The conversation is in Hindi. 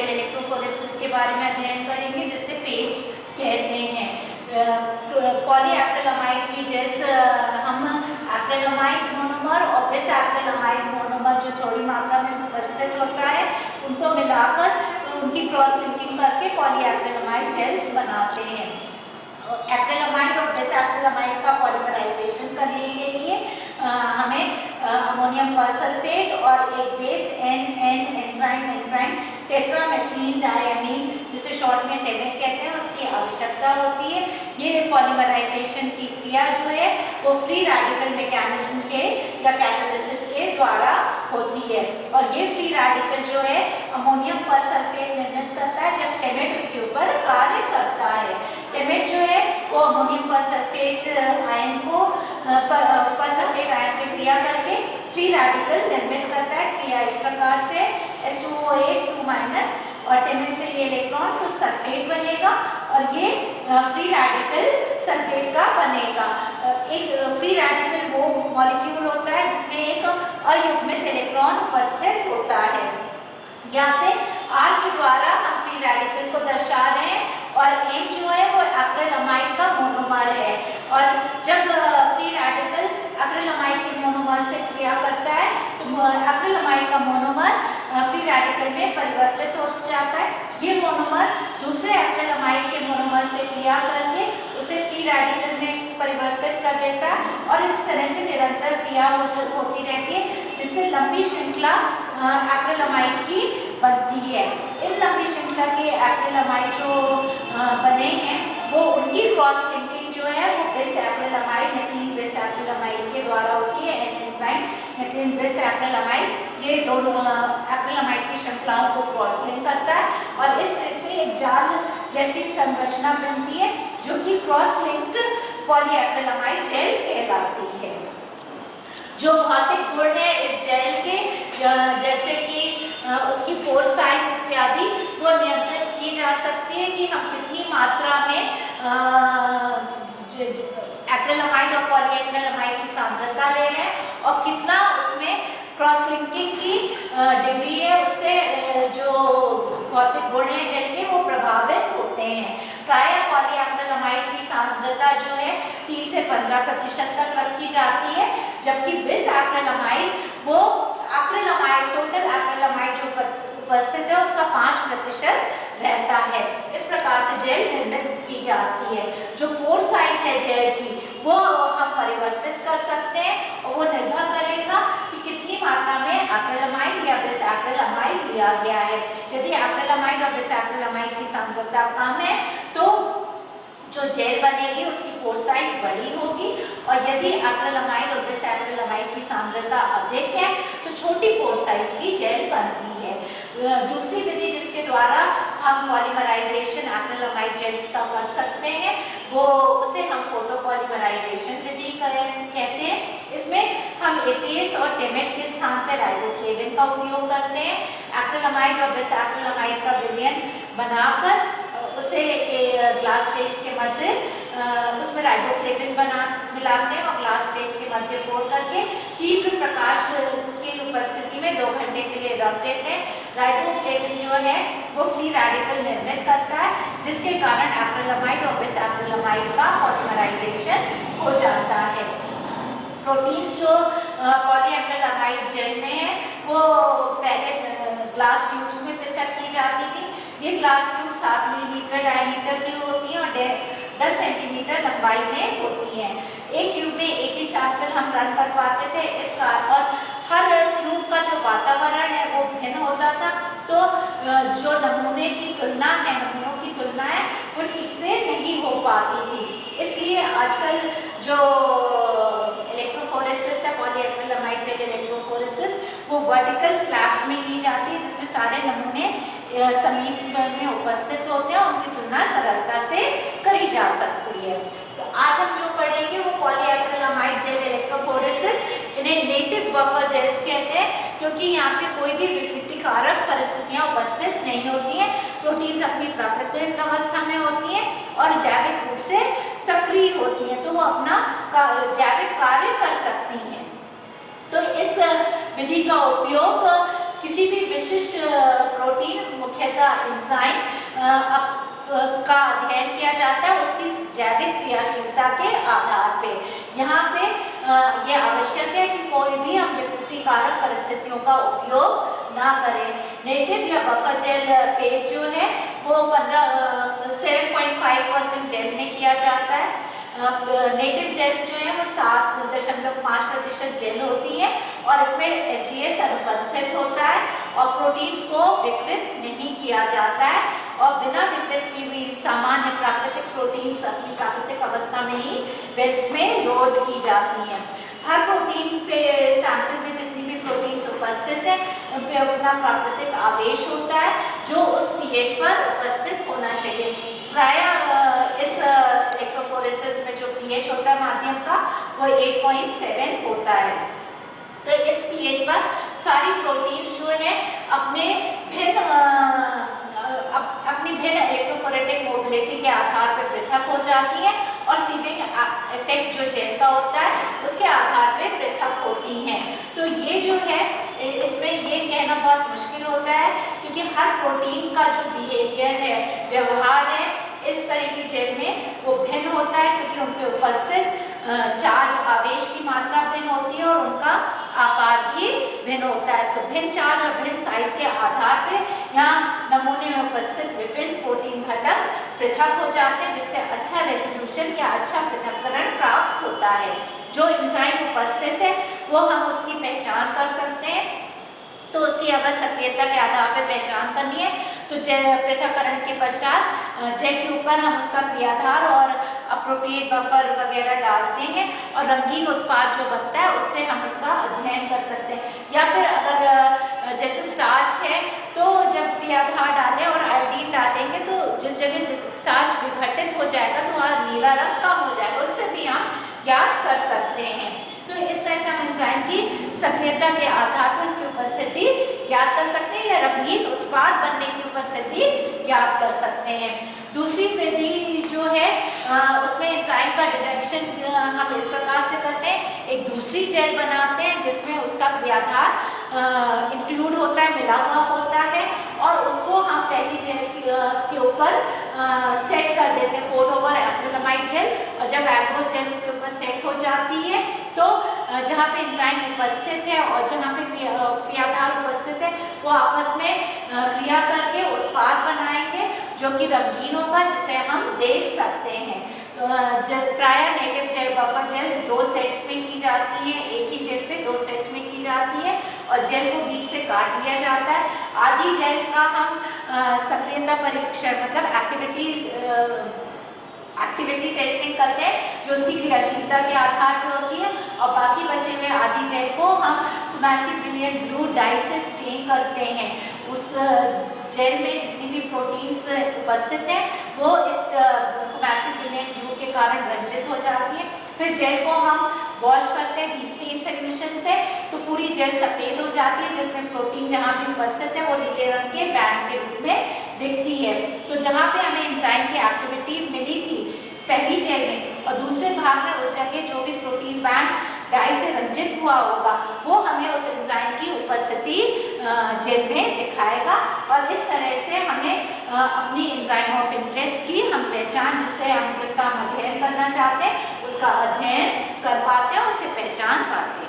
जेल इलेक्ट्रोफोरेसिस के बारे में अध्ययन करेंगे, जिसे पेज कहते हैं। पॉलीएक्रिलामाइड की जेल्स हम एक्रिलामाइड मोनोमर और बिस एक्रिलामाइड मोनोमर जो थोड़ी मात्रा में उपस्थित होता है उनको मिलाकर उनकी क्रॉस लिंकिंग करके पॉलीएक्रिलामाइड जेल्स बनाते हैं। एक्रिलामाइड और बिस एक्रिलामाइड का पॉलीमराइजेशन करने के लिए हमें अमोनियम परसल्फेट और एक बेस एन टेट्रामेथिलीन डायमीन, जिसे शॉर्ट में टेमेट कहते हैं, उसकी आवश्यकता होती है। ये पॉलीमराइजेशन की क्रिया जो है वो फ्री रेडिकल मैकेनिज्म के या कैटालिसिस के द्वारा होती है, और ये फ्री रेडिकल जो है अमोनियम परसल्फेट निर्मित करता है जब टेमेट उसके ऊपर कार्य करता है। टेमेट जो है वो अमोनियम परसल्फेट आयन को परसल्फेट आयन पे क्रिया करके फ्री रेडिकल निर्मित करता है। क्रिया इस प्रकार से H2O8 2- और टेमेट से ये इलेक्ट्रॉन तो सल्फेट बनेगा और ये फ्री रेडिकल सल्फेट का बनेगा। एक फ्री रेडिकल वो मॉलिक्यूल होता है जिसमें एक अयुग्मित इलेक्ट्रॉन उपस्थित होता है। यहाँ पे R के द्वारा हम फ्री रेडिकल को दर्शा रहे हैं और M जो है वो एक्रिलामाइड का मोनोमर है, और जब फ्री रेडिकल एक्रिलामाइड के मोनोमर से क्रिया करता है तो एक्रिलामाइड का मोनोमर फ्री रेडिकल में परिवर्तित हो जाता है। ये मोनोमर दूसरे एक्रिलामाइड के मोनोमर से क्रिया करके उसे फ्री रेडिकल में परिवर्तित कर देता है, और इस तरह से निरंतर क्रिया होती रहती है, जिससे लंबी श्रृंखला एक्रिलामाइड की बनती है। इन लंबी श्रृंखला के एक्रिलामाइड जो बने हैं वो उनकी क्रॉस लिंकिंग जो है वो बिस एक्रिलामाइड मेथिलीन बिस एक्रिलामाइड के द्वारा होती है। मेथिलीन बिस एक्रिलामाइड ये दोनों एक्रिलामाइड की श्रृंखलाओं को क्रॉस लिंक करता है और इस तरह से एक जाल जैसी संरचना बनती है जो कि क्रॉस लिंक्ड पॉलीएक्रिलामाइड जेल कहलाती है। जो भौतिक गुण है इस जेल के, जैसे कि उसकी पोर साइज इत्यादि, वो नियंत्रित की जा सकती है कि हम कितनी मात्रा में एक्रिलामाइड और पॉलीएक्रिलामाइड की सांद्रता ले रहे हैं और कितना उसमें क्रॉस लिंकिंग की डिग्री है, उससे जो भौतिक गुण है जेल के वो प्रभावित होते हैं। प्रायः पॉलीएक्रिलामाइड की सांद्रता जो है 3 से 15% तक रखी जाती है, जबकि बिस एक्रिलामाइड वो एक्रिलामाइड टोटल एक्रिलामाइड जो उपस्थित है उसका 5% रहता है। इस प्रकार से जेल निर्मित की जाती है। जो पोर साइज है जेल की वो हम परिवर्तित कर सकते हैं और वो निर्भर करेगा कि कितनी मात्रा में एक्रिलामाइड या बिस एक्रिलामाइड लिया गया है। यदि एक्रिलामाइड और बिस एक्रिलामाइड की सांद्रता कम है तो जो जेल बनेगी उसकी पोर साइज बड़ी होगी, और यदि एक्रिलामाइड और बिस एक्रिलामाइड की सांद्रता अधिक है तो छोटी पोर साइज की जेल बनती है। दूसरी विधि जिसके द्वारा हम पॉलीमराइजेशन एक्रिलामाइड जेल्स का कर सकते हैं वो उसे हम फोटो पॉलीमराइजेशन विधि कहते हैं। इसमें हम एपीएस और टेमेट के स्थान पर राइबोफ्लेविन का उपयोग करते हैं। एक्रिलामाइड और बिस एक्रिलामाइड का विलयन बनाकर उसे ग्लास प्लेट्स के मध्य उसमें राइबोफ्लेविन मिलाते हैं और ग्लास प्लेट्स के मध्य कोट करके तीव्र प्रकाश की उपस्थिति में 2 घंटे के लिए रख देते हैं। राइबोफ्लेविन जो है वो फ्री रेडिकल निर्मित करता है, जिसके कारण एक्रिलामाइड और बिस एक्रिलामाइड का पॉलीमराइजेशन हो जाता है। प्रोटीन्स जो पॉलीएक्रिलामाइड जेल में है वो पहले ग्लास ट्यूब्स में पृथक की जाती थी। ये ग्लास ट्यूब 7 मिलीमीटर डायमीटर की होती है और 10 सेंटीमीटर लंबाई में होती है। एक ट्यूब में एक ही सैंपल हम रन कर पाते थे, और हर ट्यूब का जो वातावरण है वो भिन्न होता था, तो जो नमूनों की तुलना है वो ठीक से नहीं हो पाती थी। इसलिए आजकल जो इलेक्ट्रोफोरेसिस है पॉलीएक्रिलामाइड जेल इलेक्ट्रोफोरेसिस वो वर्टिकल स्लैब्स में की जाती है, जिसमें सारे नमूने समीप में उपस्थित होते हैं, उनकी तुलना सरलता से करी जा सकती है। तो आज हम जो पढ़ेंगे वो पॉलीएक्रिलामाइड जेल इलेक्ट्रोफोरेसिस, इन्हें नेटिव बफर जेल्स कहते हैं क्योंकि यहाँ पे कोई भी विकृतिकारक परिस्थितियाँ उपस्थित नहीं होती हैं। प्रोटीन्स अपनी प्राकृतिक अवस्था में होती हैं और जैविक रूप से सक्रिय होती हैं, तो वो अपना जैविक कार्य कर सकती हैं। तो इस विधि का उपयोग किसी भी विशिष्ट प्रोटीन, मुख्यतः एंजाइम का अध्ययन किया जाता है उसकी जैविक क्रियाशीलता के आधार पे। यहाँ पे ये आवश्यक है कि कोई भी हम विकृतिकारक परिस्थितियों का उपयोग ना करें। नेटिव या बफर जेल पेज जो है वो 7.5% जेल में किया जाता है। नेटिव जेल्स जो है वो 7.5% जेल होती है और इसमें एसडीएस अनुपस्थित होता है और प्रोटीन्स को विकृत नहीं किया जाता है और बिना विकृत की भी सामान्य प्राकृतिक प्रोटीन्स अपनी प्राकृतिक अवस्था में ही वेल्स में लोड की जाती हैं। हर प्रोटीन पे सैंपल में जितनी भी प्रोटीन्स उपस्थित है उन पे अपना प्राकृतिक आवेश होता है जो उस पीएच पर उपस्थित होना चाहिए। प्रायः इस इलेक्ट्रोफोरेसिस में जो पीएच होता है माध्यम का वो 8.7 होता है। तो इस पीएच पर सारी प्रोटीन्स जो है अपनी भिन्न इलेक्ट्रोफोरेटिक मोबिलिटी के आधार पर पृथक हो जाती है और सीविंग इफेक्ट जो जेल का होता है उसके आधार पर पृथक होती हैं। तो ये जो है इसमें ये कहना बहुत मुश्किल होता है क्योंकि हर प्रोटीन का जो बिहेवियर है, व्यवहार है, इस तरह की जेल में वो भिन्न होता है क्योंकि उन पे उपस्थित चार्ज आवेश की मात्रा भिन्न होती है और उनका आकार भी भिन्न होता है। तो भिन्न चार्ज और भिन्न साइज के आधार पे यहाँ नमूने में उपस्थित विभिन्न प्रोटीन घटक पृथक हो जाते हैं जिससे अच्छा रेजोल्यूशन या अच्छा पृथक्करण प्राप्त होता है। जो एंजाइम उपस्थित है वो हम उसकी पहचान कर सकते हैं। तो उसकी अगर सक्रियता के आधार पर पहचान करनी है तो पृथक्करण के पश्चात जेल के ऊपर हम उसका क्रियाधार और अप्रोप्रिएट बफर वगैरह डालते हैं और रंगीन उत्पाद जो बनता है उससे हम उसका अध्ययन कर सकते हैं। या फिर अगर जैसे स्टार्च है तो जब क्रियाधार डालें और आयोडीन डालेंगे तो जिस जगह स्टार्च विघटित हो जाएगा तो वहाँ नीला रंग कम हो जाएगा, उससे भी हम ज्ञात कर सकते हैं। तो इस तरह से हम एंजाइम की सक्रियता के आधार पर उसकी उपस्थिति ज्ञात कर सकते हैं या रंगीन उत्पाद बनने की उपस्थिति ज्ञात कर सकते हैं। दूसरी विधि जो है उसमें एंजाइम का डिटेक्शन हम इस प्रकार से करते हैं। एक दूसरी जेल बनाते हैं जिसमें उसका क्रियाधार इंक्लूड होता है, मिला हुआ होता है और उसको हम पहली जेल के ऊपर सेट कर देते हैं, पोर्ट ओवर एक्रिलामाइड जेल। और जब एक्वस जेल उसके ऊपर सेट हो जाती है तो जहाँ पे एंजाइम उपस्थित है और जहाँ पे क्रियाधार उपस्थित है वो आपस में क्रिया करके उत्पाद बनाएंगे जो कि रंगीन होगा जिसे हम देख सकते हैं। तो प्रायः native gel buffer gels 2 sets में की जाती है, एक ही जेल पे 2 सेट्स में की जाती है और जेल को बीच से काट लिया जाता है। आधी जेल का हम सक्रियता परीक्षण मतलब एक्टिविटी टेस्टिंग करते हैं जो उसकी क्रियाशीलता के आधार पर होती है और बाकी बचे हुए आधी जेल को हम क्रोमैसी ब्रिलिएंट ब्लू डाई से स्टेन करते हैं। उस जेल में जितनी भी प्रोटीन्स उपस्थित हैं वो इस क्रोमैसी ब्रिलिएंट ब्लू के कारण रंजित हो जाती है। फिर जेल को हम वॉश करते हैं डीस्टेन सोल्यूशन से तो पूरी जेल सफ़ेद हो जाती है जिसमें प्रोटीन जहाँ भी उपस्थित है वो नीले रंग के बैंड्स के रूप में दिखती है। तो जहाँ पे हमें एंजाइम की एक्टिविटी मिली थी पहली जेल में और दूसरे भाग में उस जगह जो भी प्रोटीन बैंड डाई से रंजित हुआ होगा वो हमें उस एंजाइम की उपस्थिति जेल में दिखाएगा और इस तरह से हमें अपनी एंजाइम ऑफ इंटरेस्ट की हम पहचान जिसका हम अध्ययन करना चाहते हैं उसका अध्ययन कर पाते हैं, उसे पहचान पाते हैं।